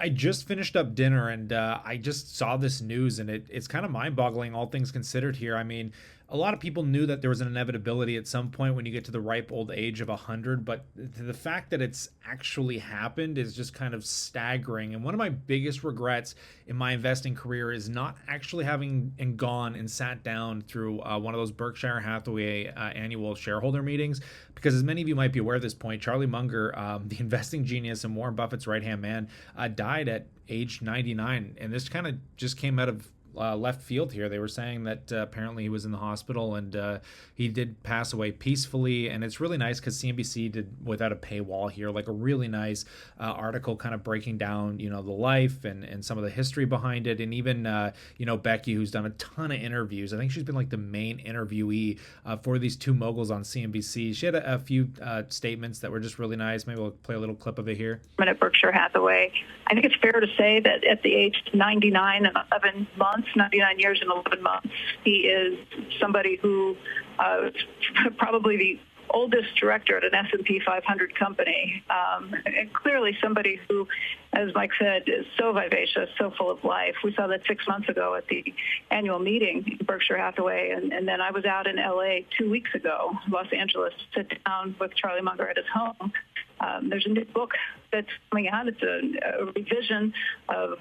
I just finished up dinner and I just saw this news and it's kind of mind-boggling, all things considered here. I mean, a lot of people knew that there was an inevitability at some point when you get to the ripe old age of 100, but the fact that it's actually happened is just kind of staggering. And one of my biggest regrets in my investing career is not actually having and gone and sat down through one of those Berkshire Hathaway annual shareholder meetings, because as many of you might be aware at this point, Charlie Munger, the investing genius and Warren Buffett's right-hand man, died at age 99. And this kind of just came out of left field here. They were saying that apparently he was in the hospital and he did pass away peacefully. And it's really nice because CNBC did, without a paywall here, like a really nice article kind of breaking down, the life and some of the history behind it. And even, Becky, who's done a ton of interviews. I think she's been like the main interviewee for these two moguls on CNBC. She had a few statements that were just really nice. Maybe we'll play a little clip of it here. At Berkshire Hathaway, I think it's fair to say that at the age 99 and 11 months, 99 years and 11 months. He is somebody who is probably the oldest director at an S&P 500 company, and clearly somebody who, as Mike said, is so vivacious, so full of life. We saw that 6 months ago at the annual meeting in Berkshire Hathaway, and then I was out in L.A. 2 weeks ago, Los Angeles, to sit down with Charlie Munger at his home. There's a new book that's coming out. It's a revision of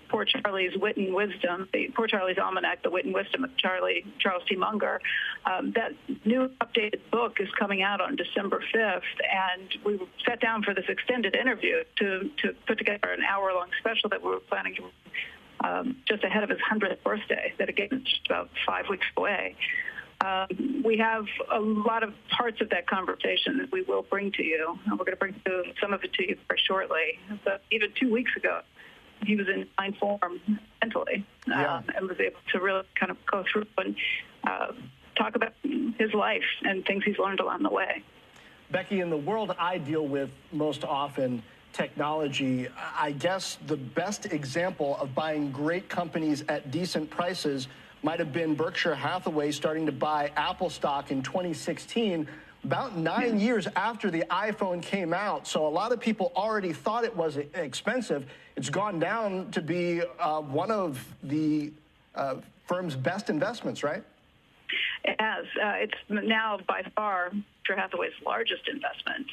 Poor Charlie's Wit and Wisdom, the Poor Charlie's Almanac, the Wit and Wisdom of Charles T. Munger. That new updated book is coming out on December 5th, and we sat down for this extended interview to put together an hour-long special that we were planning to just ahead of his 100th birthday, that again is just about 5 weeks away. We have a lot of parts of that conversation that we will bring to you. And we're going to bring some of it to you very shortly. But even 2 weeks ago, he was in fine form mentally and was able to really kind of go through and talk about his life and things he's learned along the way. Becky, in the world I deal with most often, technology, I guess the best example of buying great companies at decent prices might have been Berkshire Hathaway starting to buy Apple stock in 2016, about 9 years after the iPhone came out. So a lot of people already thought it was expensive. It's gone down to be one of the firm's best investments, right? It has. It's now by far Berkshire Hathaway's largest investment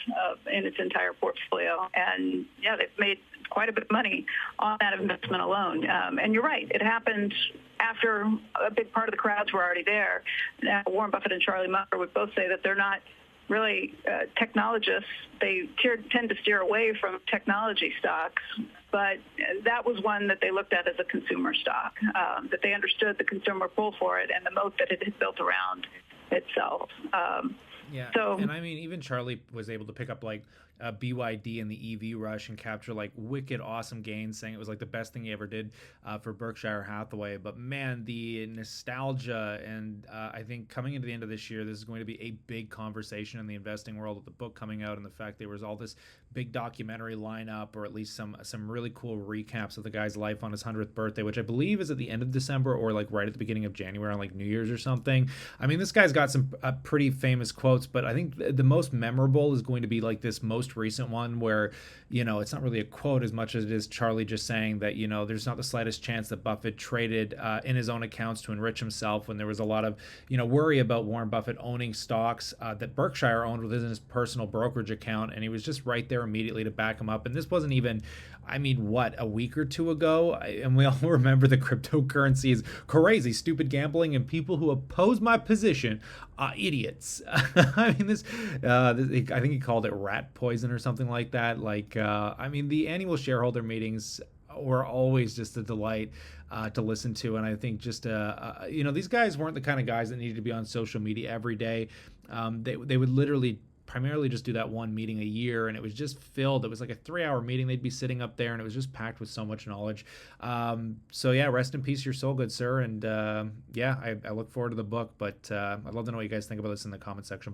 in its entire portfolio. And yeah, they've made quite a bit of money on that investment alone. And you're right, it happened after a big part of the crowds were already there. Now, Warren Buffett and Charlie Munger would both say that they're not really technologists. They tend to steer away from technology stocks, but that was one that they looked at as a consumer stock, that they understood the consumer pull for it and the moat that it had built around itself. Yeah, so, and I mean, even Charlie was able to pick up like BYD and the EV rush and capture like wicked awesome gains, saying it was like the best thing he ever did for Berkshire Hathaway. But man, the nostalgia, and I think coming into the end of this year, this is going to be a big conversation in the investing world with the book coming out and the fact there was all this big documentary lineup, or at least some really cool recaps of the guy's life on his 100th birthday, which I believe is at the end of December or like right at the beginning of January on like New Year's or something. I mean, this guy's got some pretty famous quotes, but I think the most memorable is going to be like this most recent one where, it's not really a quote as much as it is Charlie just saying that, there's not the slightest chance that Buffett traded in his own accounts to enrich himself, when there was a lot of, worry about Warren Buffett owning stocks that Berkshire owned within his personal brokerage account. And he was just right there immediately to back him up. And this wasn't even, a week or two ago? And we all remember the cryptocurrency is crazy, stupid gambling, and people who oppose my position are idiots. I think he called it rat poison or something like that. The annual shareholder meetings were always just a delight to listen to. And I think just, these guys weren't the kind of guys that needed to be on social media every day. They would literally primarily just do that one meeting a year, and it was just filled. It was like a 3-hour meeting. They'd be sitting up there, and it was just packed with so much knowledge. So yeah, rest in peace your soul, good sir. And I look forward to the book, but I'd love to know what you guys think about this in the comment section.